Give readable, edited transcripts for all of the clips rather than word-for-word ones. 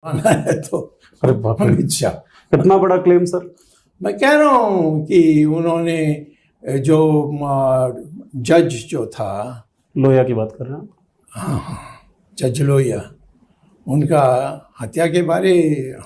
माना है तो अरे बाप रे, अमित शाह। कितना बड़ा क्लेम सर। मैं कह रहा हूँ कि उन्होंने जो जज जो था, लोहिया की बात कर रहे हैं। जज लोहिया, उनका हत्या के बारे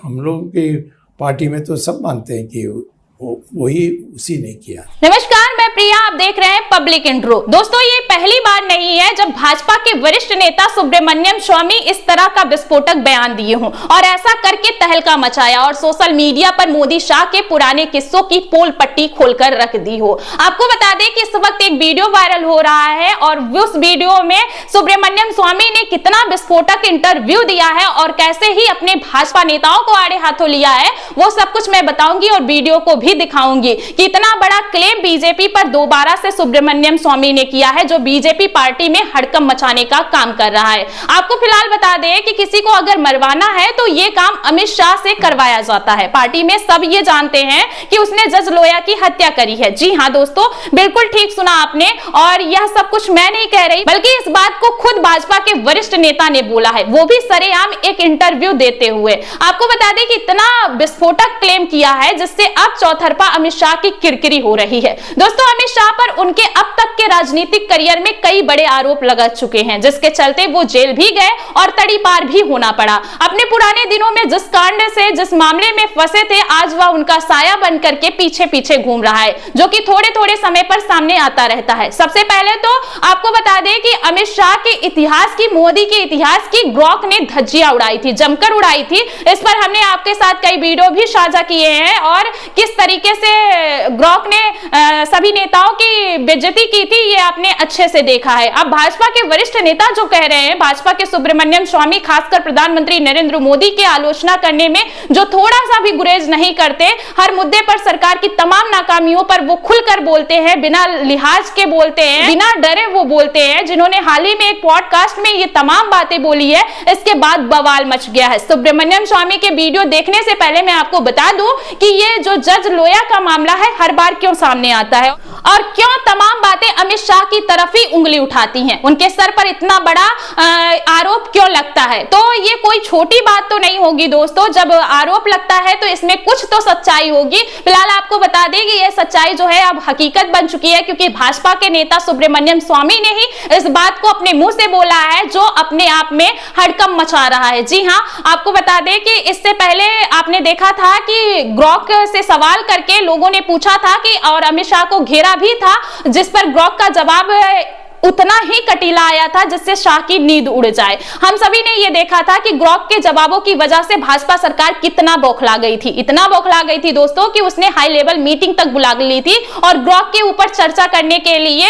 हम लोग की पार्टी में तो सब मानते हैं कि वही उसी ने किया। नमस्कार, मैं प्रिया, आप देख रहे हैं पब्लिक इंट्रो। दोस्तों, ये पहली बार नहीं है जब भाजपा के वरिष्ठ नेता सुब्रमण्यम स्वामी इस तरह का विस्फोटक बयान दिए हों और ऐसा करके तहलका मचाया और सोशल मीडिया पर मोदी शाह के पुराने किस्सों की पोल पट्टी खोलकर रख दी हो। आपको बता दें कि इस वक्त एक वीडियो वायरल हो रहा है और उस वीडियो में सुब्रमण्यम स्वामी ने कितना विस्फोटक इंटरव्यू दिया है और कैसे ही अपने भाजपा नेताओं को आड़े हाथों लिया है, वो सब कुछ मैं बताऊंगी और वीडियो को भी दिखाऊंगी कि इतना बड़ा क्लेम बीजेपी पर दोबारा से सुब्रमण्यम स्वामी ने किया है, जो बीजेपी पार्टी में हड़कंप मचाने का काम कर रहा है। आपको फिलहाल बता दें कि किसी को अगर मरवाना है तो यह काम अमित शाह से करवाया जाता है। पार्टी में सब ये जानते हैं कि उसने जज लोहिया की हत्या करी है। जी हां दोस्तों, बिल्कुल ठीक सुना आपने, और यह सब कुछ मैं नहीं कह रही, बल्कि इस बात को खुद भाजपा के वरिष्ठ नेता ने बोला है, वो भी सरेआम एक इंटरव्यू देते हुए। आपको बता दें कि इतना विस्फोटक क्लेम किया है जिससे अब चौतरफा अमित शाह की किरकिरी हो रही है। दोस्तों, अमित शाह पर उनके अब तक के राजनीतिक करियर में कई बड़े आरोप लग चुके हैं, जिसके चलते वो जेल भी गए और तड़ीपार भी होना पड़ा। अपने पुराने दिनों में जिस कांड से, जिस मामले में फंसे थे, आज वह उनका साया बन करके पीछे पीछे घूम रहा है, जो कि थोड़े थोड़े समय पर सामने आता रहता है। सबसे पहले तो आपको बता दें कि अमित शाह के इतिहास की, मोदी के इतिहास की ग्रॉक ने धज्जियां उड़ाई थी, जमकर उड़ाई थी। इस पर हमने आपके साथ कई वीडियो भी साझा किए हैं और किस तरीके से ग्रॉक ने सभी नेताओं की बेइज्जती की थी, ये आपने अच्छे से देखा है। अब भाजपा के वरिष्ठ नेता जो कह रहे हैं, भाजपा के सुब्रमण्यम स्वामी खासकर प्रधानमंत्री नरेंद्र मोदी की आलोचना करने में जो थोड़ा सा भी गुरेज नहीं करते, हर मुद्दे पर सरकार की तमाम नाकामियों पर वो खुलकर बोलते हैं, बिना लिहाज के बोलते हैं, बिना डरे वो बोलते हैं। जिन्होंने हाल ही में एक पॉडकास्ट में ये तमाम बातें बोली है, इसके बाद बवाल मच गया है। सुब्रमण्यम स्वामी के वीडियो देखने से पहले मैं आपको बता दूं कि ये जो जज लोहिया का मामला है, हर बार क्यों सामने आता है और क्यों तमाम बातें अमित शाह की तरफ ही उंगली उठाती हैं, उनके सर पर इतना बड़ा आरोप क्यों लगता है। तो ये कोई छोटी बात तो नहीं होगी दोस्तों, जब आरोप लगता है तो इसमें कुछ तो सच्चाई होगी। फिलहाल आपको बता दें कि यह सच्चाई जो है अब हकीकत बन चुकी है, क्योंकि भाजपा के नेता सुब्रमण्यम स्वामी ने ही इस बात को अपने मुंह से बोला है, जो अपने आप में हड़कंप मचा रहा है। जी हां, आपको बता दें कि इससे पहले आपने देखा था कि ग्रॉक से सवाल करके लोगों ने पूछा था कि, और अमित शाह को घेरा भी था, जिस पर ग्रॉक का जवाब उतना ही कटीला आया था जिससे शाह की नींद उड़ जाए। हम सभी ने यह देखा था कि ग्रॉक के जवाबों की वजह से भाजपा सरकार कितना बौखला गई थी, इतना बौखला गई थी दोस्तों कि उसने हाई लेवल मीटिंग तक बुला ली थी और ग्रॉक के ऊपर चर्चा करने के लिए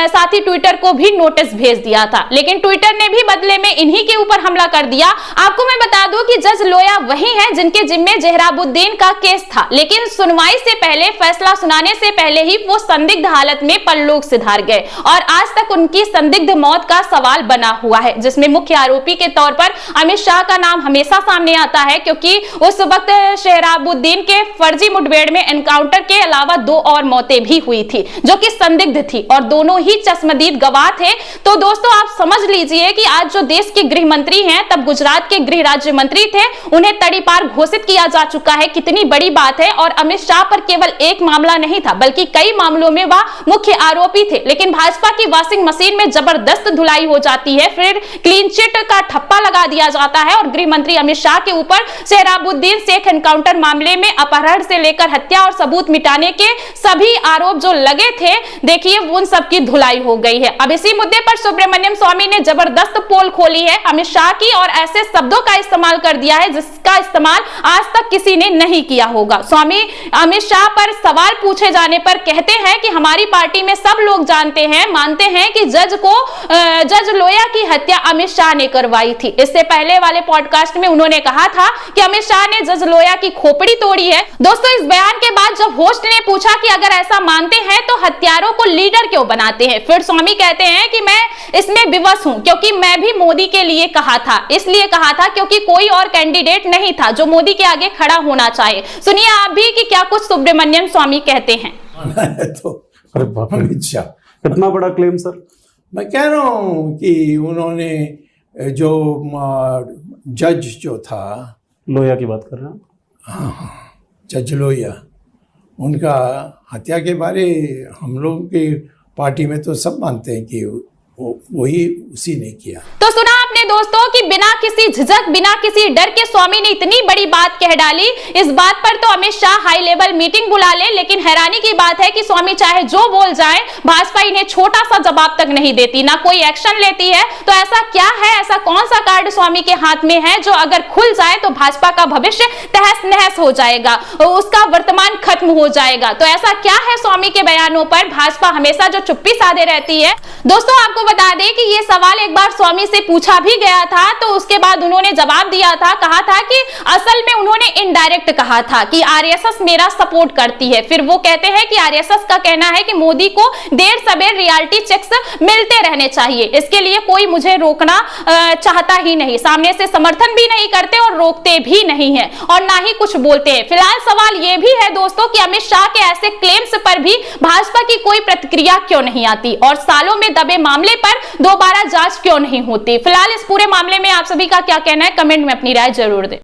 साथ ही ट्विटर को भी नोटिस भेज दिया था। लेकिन ट्विटर ने भी बदले में इन्हीं के ऊपर हमला कर दिया। आपको मैं बता दूं कि जज लोहिया वही है जिनके जिम्मे जहराबुद्दीन का केस था, लेकिन सुनवाई से पहले, फैसला सुनाने से पहले ही वो संदिग्ध हालत में परलोक सिधार गए और आज तक उनकी संदिग्ध मौत का सवाल बना हुआ है, जिसमें मुख्य आरोपी के तौर पर अमित शाह का नाम हमेशा सामने आता है, क्योंकि उस वक्त जहराबुद्दीन के फर्जी मुठभेड़ में एनकाउंटर के अलावा 2 और मौतें भी हुई थी, जो कि संदिग्ध थी और दोनों ही चश्मदीद गवाह थे। तो दोस्तों, आप समझ लीजिए कि आज जो देश के गृह मंत्री हैं, तब गुजरात के गृह राज्य मंत्री थे, उन्हें तड़ीपार घोषित किया जा चुका है। कितनी बड़ी बात है। और अमित शाह पर केवल एक मामला नहीं था, बल्कि कई मामलों में वह मुख्य आरोपी थे। लेकिन भाजपा की वाशिंग मशीन में जबरदस्त धुलाई हो जाती है, फिर क्लीन चिट का ठप्पा लगा दिया जाता है और गृह मंत्री अमित शाह के ऊपर जहराबुद्दीन शेख एनकाउंटर मामले में अपहरण से लेकर हत्या और सबूत मिटाने के सभी आरोप जो लगे थे, देखिए उन सब की धुलाई हो गई है। अब इसी मुद्दे पर सुब्रमण्यम स्वामी ने जबरदस्त पोल खोली है अमित शाह की और ऐसे शब्दों का इस्तेमाल कर दिया है जिसका इस्तेमाल आज तक किसी ने नहीं किया होगा। स्वामी अमित शाह पर सवाल पूछे जाने पर कहते हैं कि हमारी पार्टी में सब लोग जानते हैं, मानते हैं कि जज लोहिया की हत्या अमित शाह ने करवाई थी। इससे पहले वाले पॉडकास्ट में उन्होंने कहा था कि अमित शाह ने जज लोहिया की खोपड़ी तोड़ी है। दोस्तों, इस बयान के बाद जब होस्ट ने पूछा कि अगर ऐसा मानते हैं तो हत्यारों को लीडर क्यों बनाते हैं, फिर स्वामी कहते हैं कि मैं इसमें विवश हूं, क्योंकि मैं भी मोदी के लिए कहा था, इसलिए कहा था क्योंकि कोई और कैंडिडेट नहीं था जो मोदी के आगे खड़ा होना चाहे। सुनिए आप भी कि क्या कुछ सुब्रमण्यम स्वामी कहते हैं। माना है तो अरे बाप रे, अमित शाह। कितना बड़ा क्लेम सर। मैं कह रहा हूँ कि उन्होंने जो जज जो था, लोहिया की बात कर रहे हैं आप? हाँ, जज लोहिया, उनका हत्या के बारे हम लोग की पार्टी में तो सब मानते हैं कि वही उसी ने किया। तो सुना आपने दोस्तों कि बिना किसी झिझक, बिना किसी डर के स्वामी ने इतनी बड़ी बात कह डाली। इस बात पर तो Amit Shah high level meeting बुला ले, लेकिन हैरानी की बात है कि स्वामी चाहे जो बोल जाए, भाजपा इन्हें छोटा सा जवाब तक नहीं देती, ना कोई एक्शन लेती है। तो ऐसा क्या है, ऐसा कौन सा कार्ड स्वामी के हाथ में है जो अगर खुल जाए तो भाजपा का भविष्य तहस नहस हो जाएगा, उसका वर्तमान खत्म हो जाएगा। तो ऐसा क्या है स्वामी के बयानों पर भाजपा हमेशा जो चुप्पी साधे रहती है? दोस्तों आपको बता दें कि ये सवाल एक बार स्वामी से पूछा भी गया था, तो उसके बाद उन्होंने जवाब दिया था, कहा था कि असल में उन्होंने इनडायरेक्ट कहा था कि आरएसएस मेरा सपोर्ट करती है। फिर वो कहते हैं कि आरएसएस का कहना है कि मोदी को देर सबेर रियलिटी चेक्स मिलते रहने चाहिए, इसके लिए कोई मुझे रोकना चाहता ही नहीं, सामने से समर्थन भी नहीं करते और रोकते भी नहीं है और ना ही कुछ बोलते हैं। फिलहाल सवाल ये भी है दोस्तों कि अमित शाह के ऐसे क्लेम्स पर भी भाजपा की कोई प्रतिक्रिया क्यों नहीं आती और सालों में दबे मामले पर दोबारा जांच क्यों नहीं होती। फिलहाल इस पूरे मामले में आप सभी का क्या कहना है, कमेंट में अपनी राय जरूर दें।